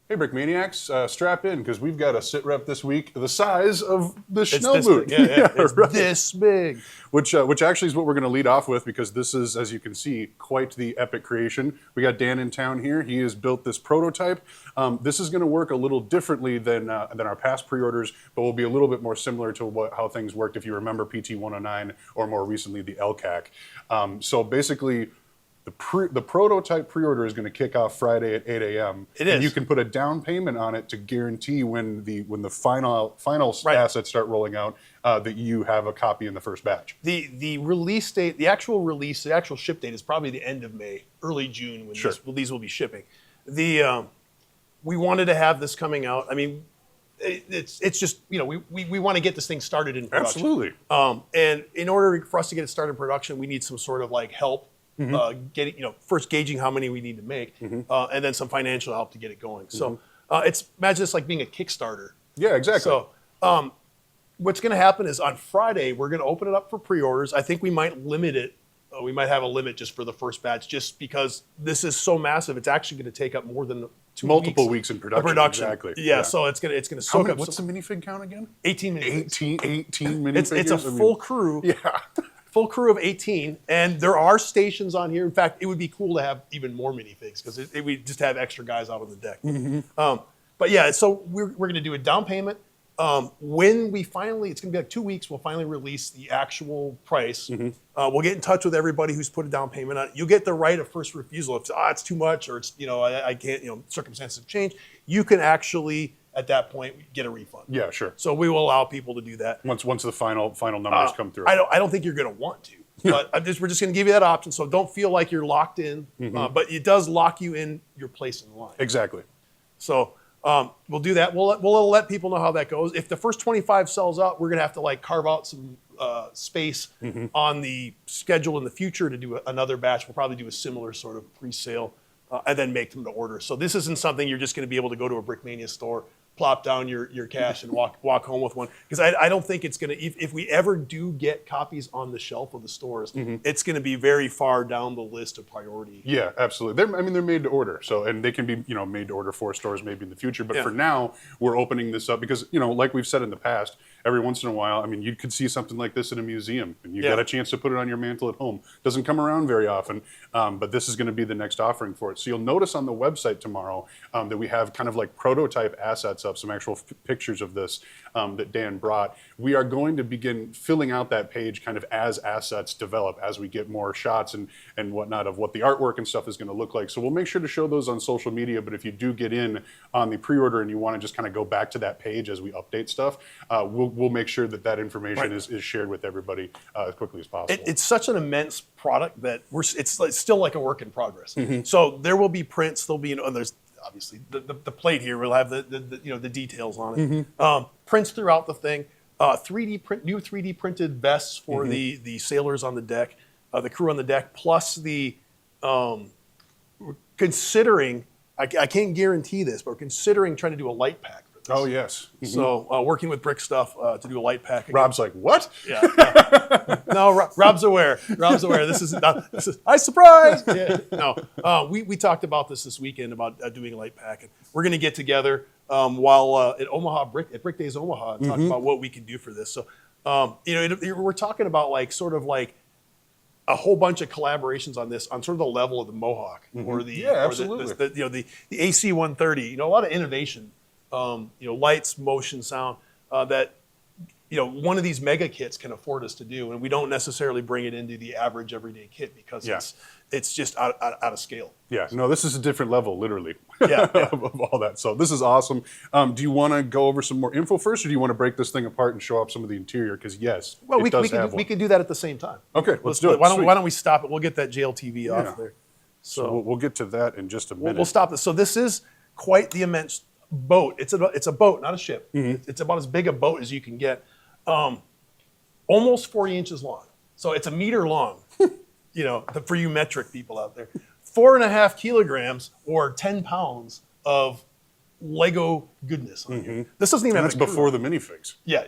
Hey, Brick Maniacs, strap in because we've got a sit rep this week the size of the SCHNELLBOOT. It's right. this big. Which actually is what we're going to lead off with because this is, as you can see, quite the epic creation. We got Dan in town here. He has built this prototype. This is going to work a little differently than our past pre-orders, but will be a little bit more similar to how things worked if you remember PT-109 or more recently the LCAC. So basically, the prototype pre-order is going to kick off Friday at 8 a.m. It is. And you can put a down payment on it to guarantee when the final Right. assets start rolling out that you have a copy in the first batch. The release date, the actual ship date is probably the end of May, early June when Sure. these will be shipping. We wanted to have this coming out. I mean, it's just, you know, we want to get this thing started in production. Absolutely. And in order for us to get it started in production, we need some sort of like help. Getting, first gauging how many we need to make, and then some financial help to get it going. So imagine this like being a Kickstarter. Yeah, exactly. So what's going to happen is on Friday we're going to open it up for pre-orders. I think we might limit it. We might have a limit just for the first batch, just because this is so massive. It's actually going to take up more than multiple weeks in production. Exactly. Yeah. So it's going to soak up. What's the minifig count again? 18 minifigs. 18 minifigures. It's a full crew. Yeah. Full crew of 18, and there are stations on here. In fact, it would be cool to have even more minifigs because we just have extra guys out on the deck. But yeah, so we're going to do a down payment. When we finally, it's going to be like 2 weeks, we'll finally release the actual price. We'll get in touch with everybody who's put a down payment on it. You'll get the right of first refusal. If it's too much or it's, I can't, circumstances have changed, you can actually, at that point, get a refund. Yeah, sure. So we will allow people to do that. Once the final numbers come through. I don't think you're going to want to, but we're just going to give you that option. So don't feel like you're locked in, but it does lock you in your place in line. Exactly. So we'll do that. We'll let people know how that goes. If the first 25 sells out, we're going to have to like carve out some space on the schedule in the future to do another batch. We'll probably do a similar sort of pre-sale and then make them to order. So this isn't something you're just going to be able to go to a Brickmania store, plop down your cash and walk home with one. Because I don't think it's going to, if we ever do get copies on the shelf of the stores, it's going to be very far down the list of priority. Yeah, absolutely. They're made to order. So, and they can be, made to order for stores maybe in the future. But for now, we're opening this up because, like we've said in the past, every once in a while, you could see something like this in a museum and you got a chance to put it on your mantle at home. Doesn't come around very often, but this is going to be the next offering for it. So you'll notice on the website tomorrow that we have kind of like prototype assets up, some actual pictures of this that Dan brought. We are going to begin filling out that page kind of as assets develop, as we get more shots and whatnot of what the artwork and stuff is going to look like. So we'll make sure to show those on social media, but if you do get in on the pre-order and you want to just kind of go back to that page as we update stuff, we'll make sure that information is shared with everybody as quickly as possible. It's such an immense product that it's still like a work in progress. So there will be prints, there'll be, there's obviously the plate here will have the details on it. Prints throughout the thing. New 3D printed vests for the sailors on the deck, the crew on the deck, plus the considering, I can't guarantee this, but we're considering trying to do a light pack for this. Oh yes. So working with Brick Stuff to do a light pack. Again. Rob's like, what? Yeah. No, Rob's aware. This is I surprise. Yeah. No, we talked about this weekend about doing a light pack, and we're going to get together while at Omaha at Brick Days Omaha and talk about what we can do for this. So we're talking about like sort of like a whole bunch of collaborations on this on sort of the level of the Mohawk or the the AC 130. A lot of innovation. Lights, motion, sound that one of these mega kits can afford us to do, and we don't necessarily bring it into the average everyday kit because it's just out of scale. Yeah, no, this is a different level, literally, yeah. of all that. So this is awesome. Do you want to go over some more info first, or do you want to break this thing apart and show up some of the interior? Because we can do that at the same time. Okay, let's do it. Why don't we stop it? We'll get that JLTV off there. So we'll get to that in just a minute. We'll stop this. So this is quite the immense boat. It's a boat, not a ship. It's about as big a boat as you can get. Almost 40 inches long. So it's a meter long, for you metric people out there. 4.5 kilograms or 10 pounds of Lego goodness on here. This doesn't even have that's before the minifigs. Yeah.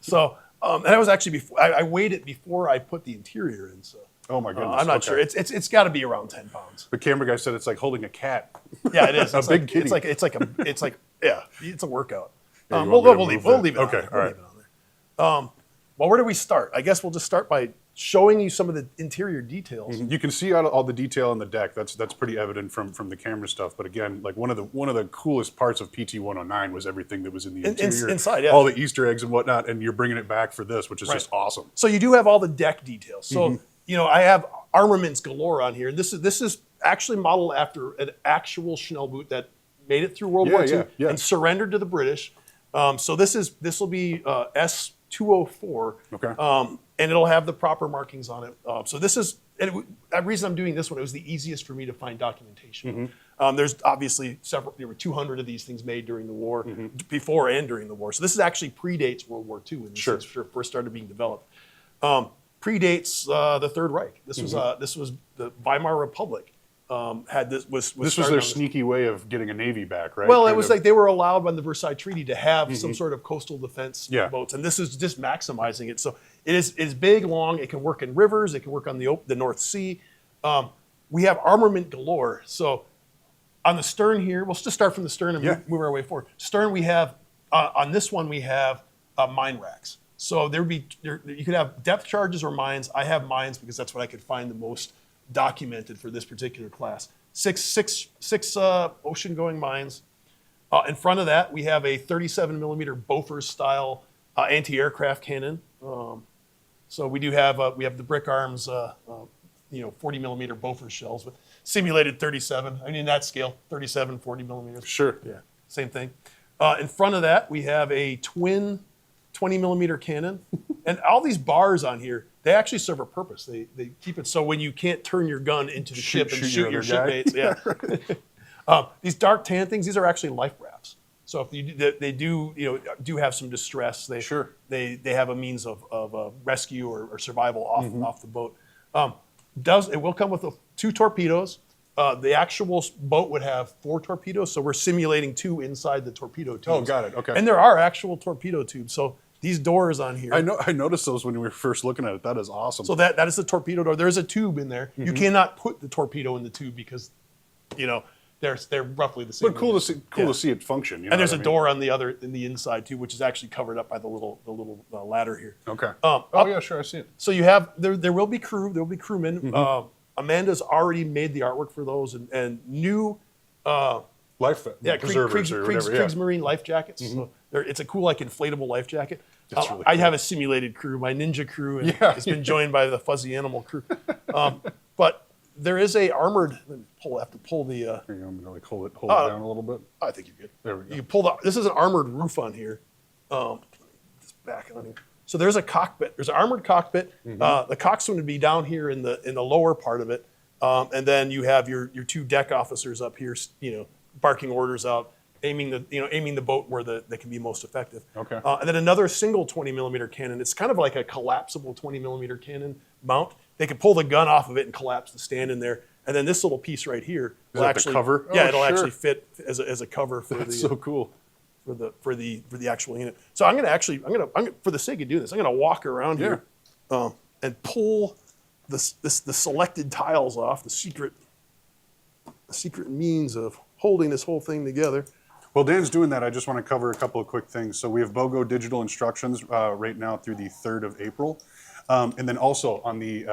So, and that was actually before, I weighed it before I put the interior in. So Oh my goodness. I'm not sure. It's got to be around 10 pounds. The camera guy said it's like holding a cat. Yeah, it is. A big kitty. It's a workout. Yeah, We'll leave it. Okay, all right. Well, where do we start? I guess we'll just start by showing you some of the interior details. You can see all the detail on the deck. That's pretty evident from the camera stuff. But again, like one of the coolest parts of PT 109 was everything that was in the interior, inside, yeah. all the Easter eggs and whatnot. And you're bringing it back for this, which is just awesome. So you do have all the deck details. So I have armaments galore on here. This is actually modeled after an actual Schnellboot that made it through World War II and surrendered to the British. So this will be S204. Okay. And it'll have the proper markings on it. So this is, and the reason I'm doing this one, it was the easiest for me to find documentation. There's obviously there were 200 of these things made during the war, before and during the war. So this is actually predates World War II when these things first started being developed. Predates the Third Reich. This was the Weimar Republic. This was their sneaky way of getting a navy back, right? Well, it was like they were allowed by the Versailles Treaty to have some sort of coastal defense boats, and this is just maximizing it. So it's big, long. It can work in rivers. It can work on the North Sea. We have armament galore. So on the stern here, we'll just start from the stern and move our way forward. Stern, we have on this one we have mine racks. So you could have depth charges or mines. I have mines because that's what I could find the most documented for this particular class. Six ocean-going mines. In front of that, we have a 37 millimeter Bofors style anti-aircraft cannon. So we do have the Brick Arms 40 millimeter Bofors shells with simulated 37. I mean, in that scale, 37, 40 millimeters. Sure. Yeah, same thing. In front of that, we have a twin 20 millimeter cannon. And all these bars on here, they actually serve a purpose. They keep it so when you can't turn your gun into the ship and shoot your shipmates. Yeah. These dark tan things, these are actually life rafts. So if they do have some distress, they have a means of rescue or survival off the boat. It will come with 2 torpedoes. The actual boat would have 4 torpedoes, so we're simulating 2 inside the torpedo tubes. Oh, got it. Okay. And there are actual torpedo tubes. So these doors on here. I noticed those when we were first looking at it. That is awesome. So that is the torpedo door. There's a tube in there. You cannot put the torpedo in the tube because, they're roughly the same. But cool to see it function. And there's a door on in the inside too, which is actually covered up by the little ladder here. Okay. Yeah, sure, I see it. So you have there will be crew. There will be crewmen. Amanda's already made the artwork for those and new. Life preservers or whatever. Kriegsmarine life jackets. So it's a cool inflatable life jacket. Really cool. I have a simulated crew, my ninja crew, and it's been joined by the fuzzy animal crew. But there is a armored. I have to pull the. Here you go, I'm gonna hold it down a little bit. I think you're good. There we go. You pull this is an armored roof on here. Just back on here. So there's a cockpit. There's an armored cockpit. The coxswain would be down here in the lower part of it, and then you have your 2 deck officers up here, barking orders out, aiming the boat where they can be most effective. Okay. And then another single 20 millimeter cannon. It's kind of like a collapsible 20 millimeter cannon mount. They can pull the gun off of it and collapse the stand in there. And then this little piece right here will actually the cover. Yeah, it'll actually fit as a cover for That's so cool. For the actual unit. So I'm gonna for the sake of doing this, I'm gonna walk around here and pull the selected tiles off, the secret means of holding this whole thing together. Well, Dan's doing that. I just want to cover a couple of quick things. So we have BOGO digital instructions right now through the 3rd of April. And then also on the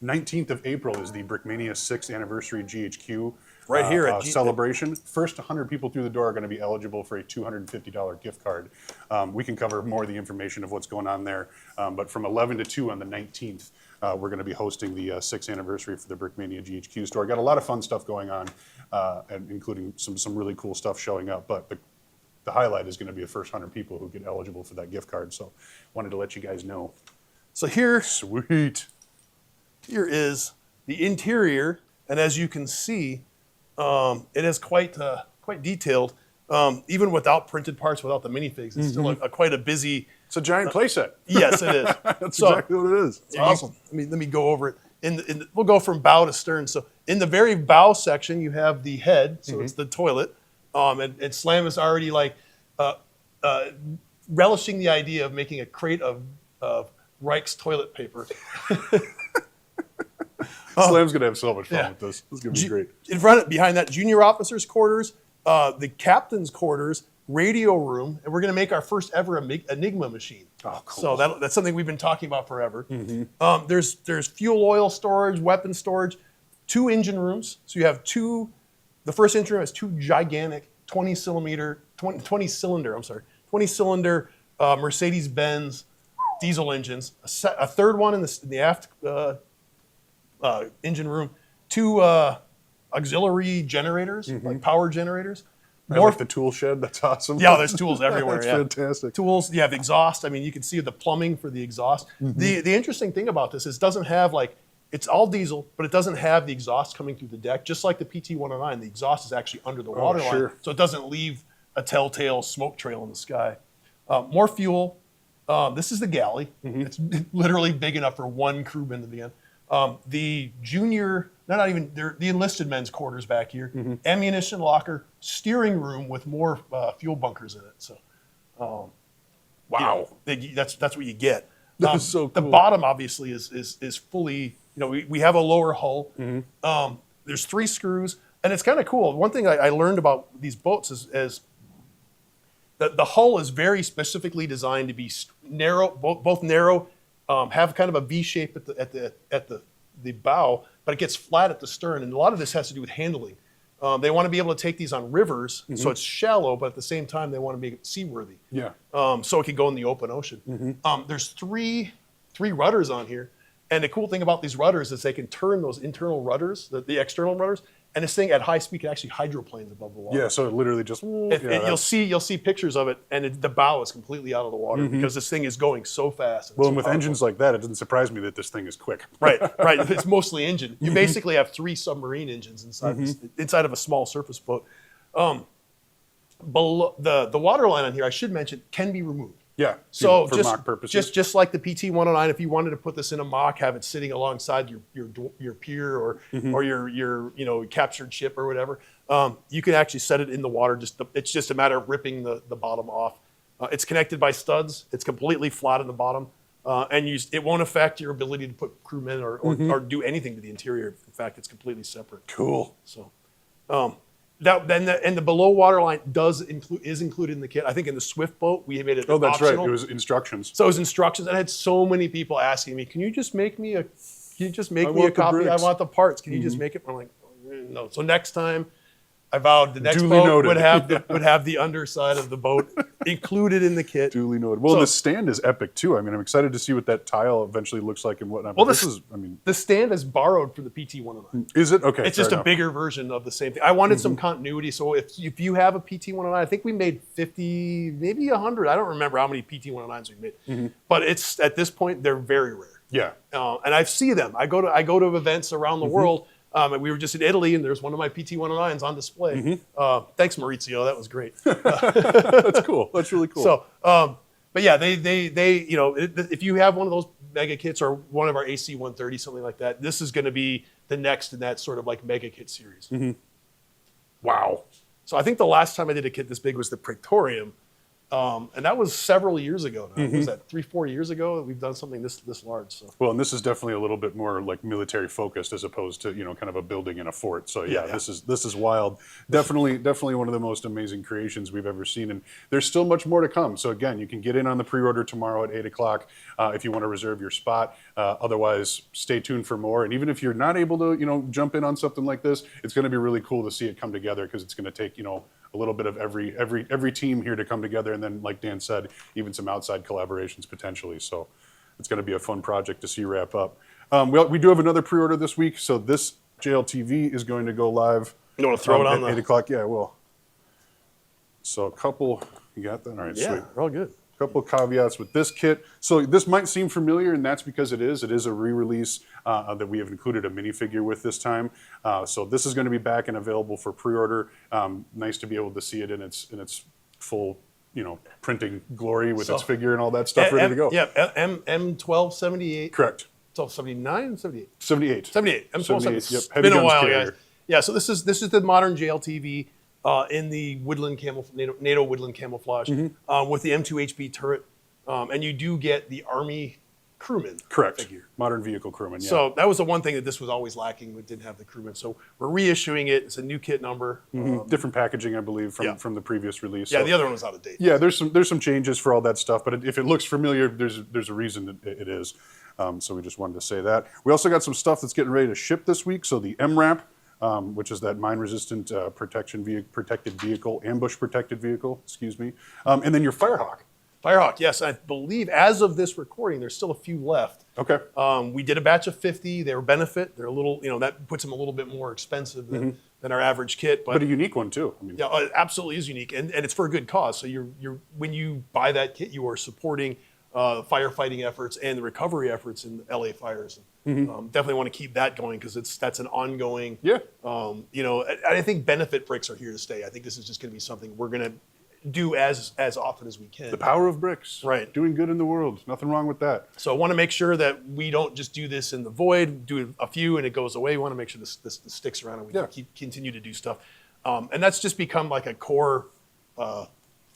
19th of April is the Brickmania 6th anniversary GHQ right here at celebration. First 100 people through the door are going to be eligible for a $250 gift card. We can cover more of the information of what's going on there. But from 11 to 2 on the 19th, we're going to be hosting the 6th anniversary for the Brickmania GHQ store. Got a lot of fun stuff going on, and including some really cool stuff showing up. But the highlight is going to be the first 100 people who get eligible for that gift card. So wanted to let you guys know. So here is the interior, and as you can see, it is quite detailed. Even without printed parts, without the minifigs, it's still quite a busy. It's a giant playset. Yes, it is. That's exactly what it is. It's awesome. Let me go over it. We'll go from bow to stern. So in the very bow section, you have the head, so it's the toilet, and Slam is already relishing the idea of making a crate of Reich's toilet paper. Slam's gonna have so much fun with this. This is gonna be great. In front, behind that, junior officers' quarters, the captain's quarters, radio room, and we're going to make our first ever Enigma machine. Oh, cool. So that's something we've been talking about forever. There's fuel oil storage, weapon storage, 2 engine rooms. So you have the first engine room has 2 gigantic 20-cylinder Mercedes-Benz diesel engines. A third one in the aft engine room, 2 auxiliary generators, like power generators. I like the tool shed. That's awesome. Yeah, there's tools everywhere. That's fantastic. Tools. You have exhaust. I mean, you can see the plumbing for the exhaust. The interesting thing about this is it doesn't have it's all diesel, but it doesn't have the exhaust coming through the deck. Just like the PT-109, the exhaust is actually under the waterline, so it doesn't leave a telltale smoke trail in the sky. More fuel. This is the galley. It's literally big enough for 1 crewman to be in. The junior, the enlisted men's quarters back here, ammunition locker, steering room with more fuel bunkers in it. So, wow, that's what you get. That's so cool. The bottom obviously is fully. We have a lower hull. There's 3 screws, and it's kind of cool. One thing I learned about these boats is that the hull is very specifically designed to be narrow, both narrow. Have kind of a V shape at the bow, but it gets flat at the stern, and a lot of this has to do with handling. They want to be able to take these on rivers, so it's shallow, but at the same time they want to make it seaworthy. Yeah. So it can go in the open ocean. There's three rudders on here, and the cool thing about these rudders is they can turn those internal rudders, the external rudders, and this thing at high speed can actually hydroplanes above the water. Yeah, so it literally just. You'll see pictures of it, and the bow is completely out of the water because this thing is going so fast. Well, and with engines like that, it doesn't surprise me that this thing is quick. Right. It's mostly engine. You basically have 3 submarine engines inside of a small surface boat. Below the water line on here, I should mention, can be removed. Yeah. So for mock purposes. just like the PT-109, if you wanted to put this in a mock, have it sitting alongside your pier or your captured ship or whatever, you can actually set it in the water. It's just a matter of ripping the bottom off. It's connected by studs. It's completely flat in the bottom, and it won't affect your ability to put crewmen or do anything to the interior. In fact, it's completely separate. Cool. So. The below water line is included in the kit. I think in the Swift boat we made it. Oh, that's optional. right. It was instructions. So it was instructions. I had so many people asking me, "Can you just make me a copy? I want the parts. Can you just make it?" I'm like, "No." So next time, I vowed the next Duly boat noted. would have the underside of the boat included in the kit. Duly noted. Well, the stand is epic too. I mean, I'm excited to see what that tile eventually looks like and whatnot. Well, the stand is borrowed for the PT-109. Is it? Okay. It's just a bigger version of the same thing. I wanted some continuity, so if you have a PT-109, I think we made 50, maybe 100. I don't remember how many PT-109s we made, but it's at this point they're very rare. Yeah. And I see them. I go to events around the world. And we were just in Italy, and there's one of my PT-109s on display. Thanks, Maurizio. That was great. That's cool. That's really cool. So, but yeah, they if you have one of those mega kits or one of our AC-130, something like that, this is going to be the next in that sort of like mega kit series. Wow. So I think the last time I did a kit this big was the Praetorium. And that was several years ago now. Was that 3-4 years ago that we've done something this large? So. Well, and this is definitely a little bit more like military focused as opposed to kind of a building in a fort. So yeah. This is wild. Definitely one of the most amazing creations we've ever seen, and there's still much more to come. So again, you can get in on the pre-order tomorrow at 8:00 if you want to reserve your spot. Otherwise, stay tuned for more. And even if you're not able to jump in on something like this, it's going to be really cool to see it come together because it's going to take a little bit of every team here to come together, and then, like Dan said, even some outside collaborations potentially. So it's going to be a fun project to see wrap up. We do have another pre-order this week, so this JLTV is going to go live. You want to throw it on at 8:00? Yeah, I will. So a couple, you got that? All right, yeah, sweet. We're all good. A couple caveats with this kit. So this might seem familiar, and that's because it is. It is a re-release that we have included a minifigure with this time. So this is going to be back and available for pre-order. Nice to be able to see it in its full, printing glory with its figure and all that stuff ready to go. Yeah, M1278. Correct. 1279, 78. 78. 78. M1278. Yep. It's been a while, guys. Yeah, so this is the modern JLTV. In the woodland NATO woodland camouflage with the M2 HB turret, and you do get the Army crewman Correct. figure. Modern vehicle crewman. Yeah. So that was the one thing that this was always lacking. We didn't have the crewman. So we're reissuing it. It's a new kit number. Different packaging, I believe, from Yeah. from the previous release. Yeah, So, the other one was out of date. yeah, there's some changes for all that stuff, but if it looks familiar, there's a reason that it is. So we just wanted to say that. We also got some stuff that's getting ready to ship this week. So the MRAP, which is that mine-resistant protected vehicle, ambush-protected vehicle, excuse me. And then your Firehawk. Firehawk, yes. I believe as of this recording, there's still a few left. Okay. We did a batch of 50. They were benefit. They're a little, that puts them a little bit more expensive than our average kit. But a unique one, too. I mean, yeah, it absolutely is unique. And it's for a good cause. So you're when you buy that kit, you are supporting firefighting efforts and the recovery efforts in LA fires. Definitely want to keep that going because that's an ongoing. Yeah. I think benefit bricks are here to stay. I think this is just going to be something we're going to do as often as we can. The power of bricks. Right. Doing good in the world. Nothing wrong with that. So I want to make sure that we don't just do this in the void, do a few and it goes away. We want to make sure this sticks around and we can continue to do stuff. And that's just become like a core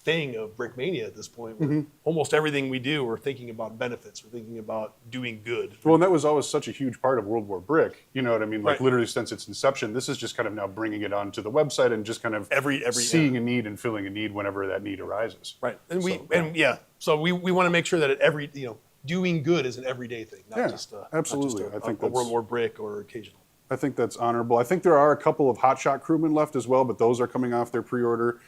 thing of Brickmania at this point. Where almost everything we do, we're thinking about benefits. We're thinking about doing good. Well, and that was always such a huge part of World War Brick. You know what I mean? Like Right. literally since its inception, this is just kind of now bringing it onto the website and just kind of Every seeing a need and filling a need whenever that need arises. Right. And So, we want to make sure that doing good is an everyday thing, not just absolutely. Not just I think a that's World War Brick or occasional. I think that's honorable. I think there are a couple of hotshot crewmen left as well, but those are coming off their pre-order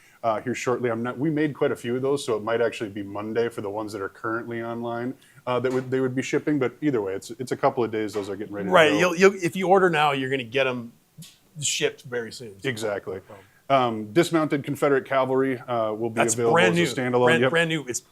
here shortly. We made quite a few of those, so it might actually be Monday for the ones that are currently online they would be shipping. But either way, it's a couple of days. Those are getting ready. Right. To go. If you order now, you're going to get them shipped very soon. So Exactly. Dismounted Confederate cavalry will be That's available brand new. as a standalone. Yep. Brand new. It's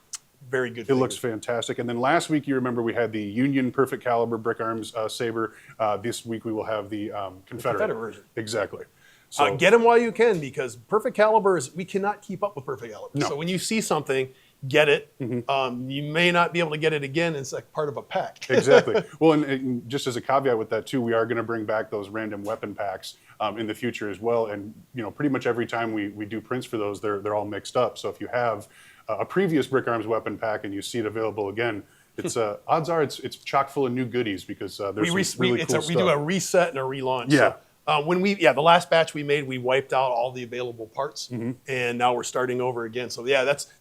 very good. It looks fantastic. And then last week, you remember we had the Union Perfect Caliber Brick Arms saber. This week we will have the Confederate version. Exactly. So Get them while you can because Perfect Calibers, we cannot keep up with Perfect Calibers. No. So when you see something, get it. You may not be able to get it again. It's like part of a pack. Exactly. Well, and just as a caveat with that too, we are going to bring back those random weapon packs in the future as well. And pretty much every time we do prints for those, they're all mixed up. So if you have a previous Brick Arms weapon pack and you see it available again, it's odds are it's chock full of new goodies because there's some really cool stuff. We do a reset and a relaunch. Yeah. So, the last batch we made, we wiped out all the available parts, and now we're starting over again. So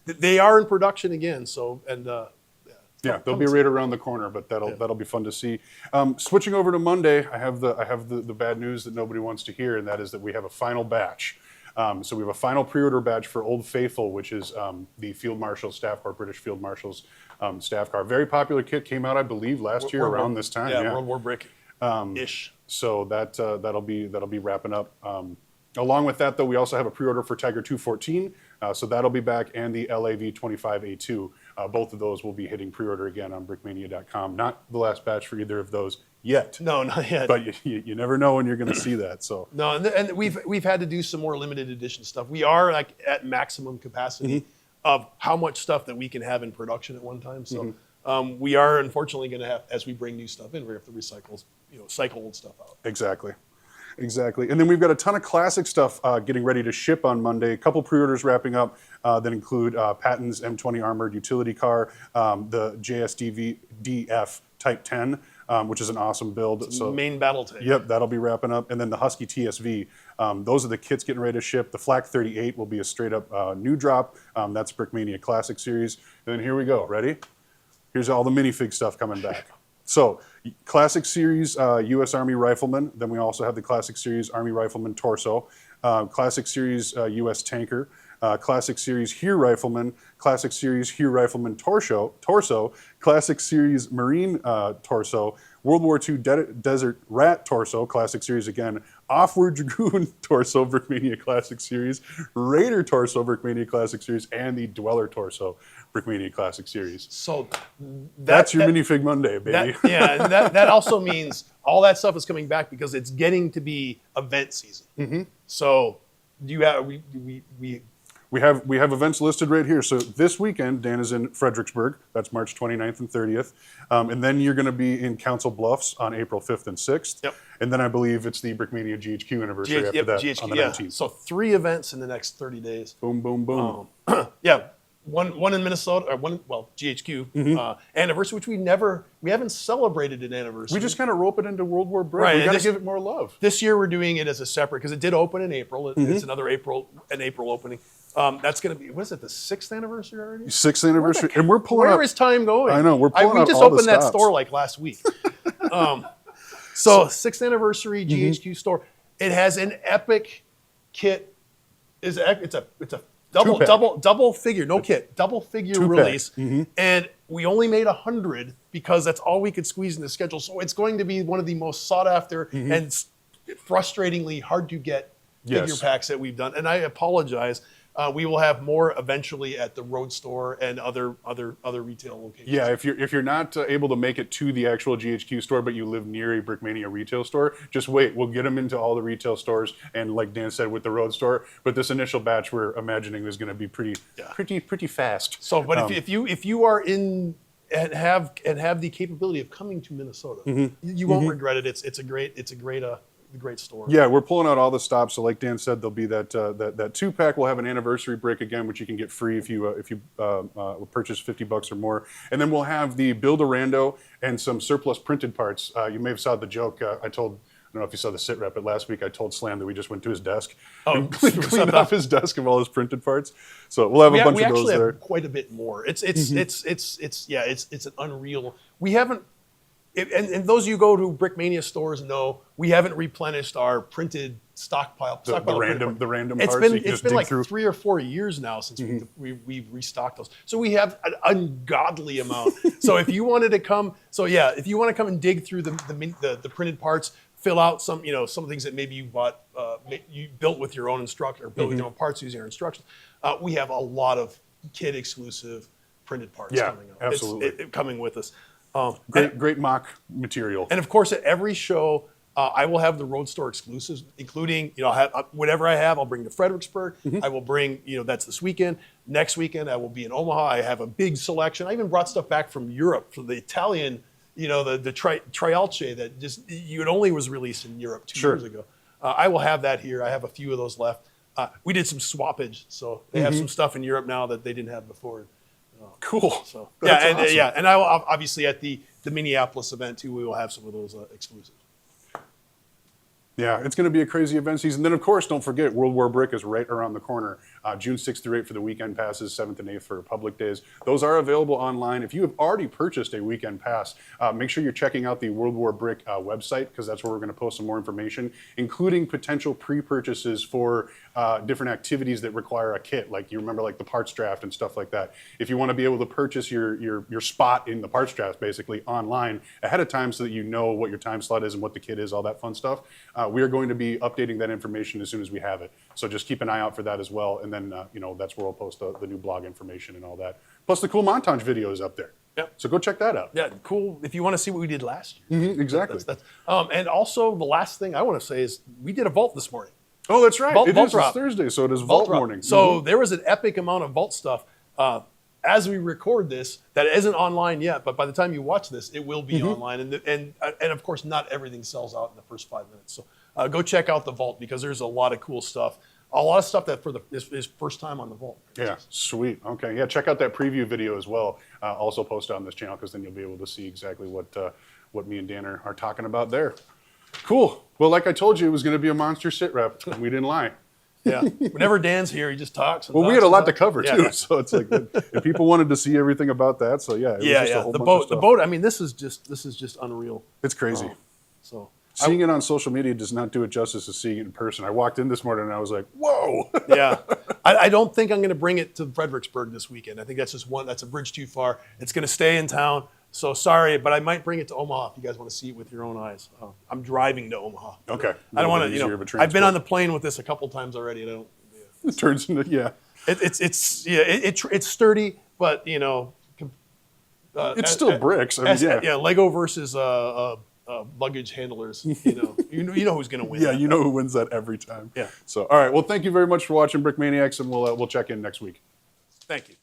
they are in production again. So they'll be right around the corner, but that'll be fun to see. Switching over to Monday, I have the bad news that nobody wants to hear, and that is that we have a final batch. So we have a final pre-order batch for Old Faithful, which is the Field Marshal Staff Corps, British Field Marshals staff car. Very popular kit, came out I believe last year around this time. Yeah, World War Brick ish. So that'll be wrapping up. Along with that, though, we also have a pre-order for Tiger 214. So that'll be back, and the LAV 25A2. Both of those will be hitting pre-order again on brickmania.com. Not the last batch for either of those yet. No, not yet. But you never know when you're going to see that. So no, and we've had to do some more limited edition stuff. We are like at maximum capacity of how much stuff that we can have in production at one time. So we are unfortunately going to have, as we bring new stuff in, we have to cycle old stuff out. Exactly. And then we've got a ton of classic stuff getting ready to ship on Monday. A couple pre-orders wrapping up that include Patton's M20 armored utility car, the JSDV DF Type 10, which is an awesome build. So main battle tank. Yep, that'll be wrapping up. And then the Husky TSV. Those are the kits getting ready to ship. The Flak 38 will be a straight up new drop. That's Brickmania Classic Series. And then here we go. Ready? Here's all the minifig stuff coming back. So, Classic Series U.S. Army Rifleman. Then we also have the Classic Series Army Rifleman Torso. Classic Series U.S. Tanker. Classic Series Here Rifleman. Classic Series Here Rifleman Torso. Classic Series Marine Torso. World War II Desert Rat Torso. Classic Series again. Offward Dragoon Torso Brickmania Classic Series. Raider Torso Brickmania Classic Series. And the Dweller Torso Brickmania Classic Series. So that's your Minifig Monday, baby. That also means all that stuff is coming back because it's getting to be event season. So do you have We have events listed right here. So this weekend, Dan is in Fredericksburg. That's March 29th and 30th. And then you're going to be in Council Bluffs on April 5th and 6th. Yep. And then I believe it's the Brickmania GHQ anniversary after that GHQ, on the 19th. So 3 events in the next 30 days. Boom, boom, boom. Yeah. one in Minnesota, or GHQ anniversary, which we haven't celebrated an anniversary. We just kind of rope it into World War Brick. Right, We got to give it more love. This year we're doing it as a separate, because it did open in April. It's another April opening. That's going to be, what is it, the 6th anniversary already? 6th anniversary, and we're pulling Where out. is time going? I know, we're pulling We out just all the opened that stops. store like last week. So 6th anniversary GHQ store. It has an epic kit. It's a Two-pack. double figure, no kit, double figure Two-pack. release, and we only made 100 because that's all we could squeeze in the schedule. So it's going to be one of the most sought after and frustratingly hard to get figure packs that we've done. And I apologize. We will have more eventually at the Road Store and other retail locations. Yeah, if you're not able to make it to the actual GHQ store, but you live near a Brickmania retail store, just wait. We'll get them into all the retail stores, and like Dan said, with the Road Store. But this initial batch, we're imagining is going to be pretty fast. So, but if you are in and have the capability of coming to Minnesota, you won't regret it. It's a great store. Yeah, we're pulling out all the stops. So like Dan said, there'll be that 2-pack. We'll have an anniversary brick again, which you can get free if you purchase $50 or more. And then we'll have the Build-A-Rando and some surplus printed parts. You may have saw the joke. I don't know if you saw the sit rep, but last week I told Slam that we just went to his desk and cleaned off his desk of all his printed parts. So we'll have a bunch of those there. We actually have quite a bit more. It's an unreal. We haven't. And those of you who go to Brickmania stores know we haven't replenished our printed stockpile. The random It's parts. been like 3 or 4 years now since we've restocked those. So we have an ungodly amount. So if you wanted to come, if you want to come and dig through the printed parts, fill out some things that maybe you bought, you built with your own instruction or built with your own parts using your instructions. We have a lot of kid exclusive printed parts coming up. Absolutely. Coming with us. Great mock material. And of course, at every show, I will have the Road Store exclusives, including, whatever I have, I'll bring to Fredericksburg. I will bring, that's this weekend. Next weekend, I will be in Omaha. I have a big selection. I even brought stuff back from Europe, from the Italian, the Trialce that it only was released in Europe 2 years ago. I will have that here. I have a few of those left. We did some swappage, so they have some stuff in Europe now that they didn't have before. Cool. So That's awesome. and I will obviously at the Minneapolis event too. We will have some of those exclusives. Yeah, it's going to be a crazy event season. Then, of course, don't forget, World War Brick is right around the corner. June 6th through 8th for the weekend passes, 7th and 8th for public days. Those are available online. If you have already purchased a weekend pass, make sure you're checking out the World War Brick website, because that's where we're going to post some more information, including potential pre-purchases for different activities that require a kit, like you remember, like the parts draft and stuff like that. If you want to be able to purchase your spot in the parts draft, basically, online ahead of time so that you know what your time slot is and what the kit is, all that fun stuff, we are going to be updating that information as soon as we have it. So just keep an eye out for that as well. And then, that's where we'll post the new blog information and all that. Plus the cool montage video is up there. Yep. So go check that out. Yeah, cool. If you want to see what we did last year. Exactly. And also, the last thing I want to say is we did a vault this morning. Oh, that's right. Vault It's drop. Thursday, so it is vault morning. So there was an epic amount of vault stuff. As we record this, that isn't online yet, but by the time you watch this, it will be online. And of course, not everything sells out in the first 5 minutes. So go check out the vault, because there's a lot of cool stuff. A lot of stuff that is first time on the vault. Yeah, sweet. Okay, yeah, check out that preview video as well. Also posted on this channel, because then you'll be able to see exactly what me and Dan are talking about there. Cool. Well, like I told you, it was going to be a monster sit rep, and we didn't lie. Yeah. Whenever Dan's here, he just talks. Well, we had a lot to cover too, so it's like, and people wanted to see everything about that. So yeah, it was just a whole bunch of stuff. The boat. I mean, this is just unreal. It's crazy. Seeing it on social media does not do it justice as seeing it in person. I walked in this morning and I was like, whoa. Yeah. I don't think I'm going to bring it to Fredericksburg this weekend. I think that's that's a bridge too far. It's going to stay in town. So sorry, but I might bring it to Omaha if you guys want to see it with your own eyes. I'm driving to Omaha. Okay. I don't want to, I've been on the plane with this a couple times already. And it turns into, It's sturdy, but it's still bricks. I mean, Lego versus luggage handlers. You know who's going to win. Yeah, you know who wins that every time. Yeah. So all right. Well, thank you very much for watching Brick Maniacs, and we'll check in next week. Thank you.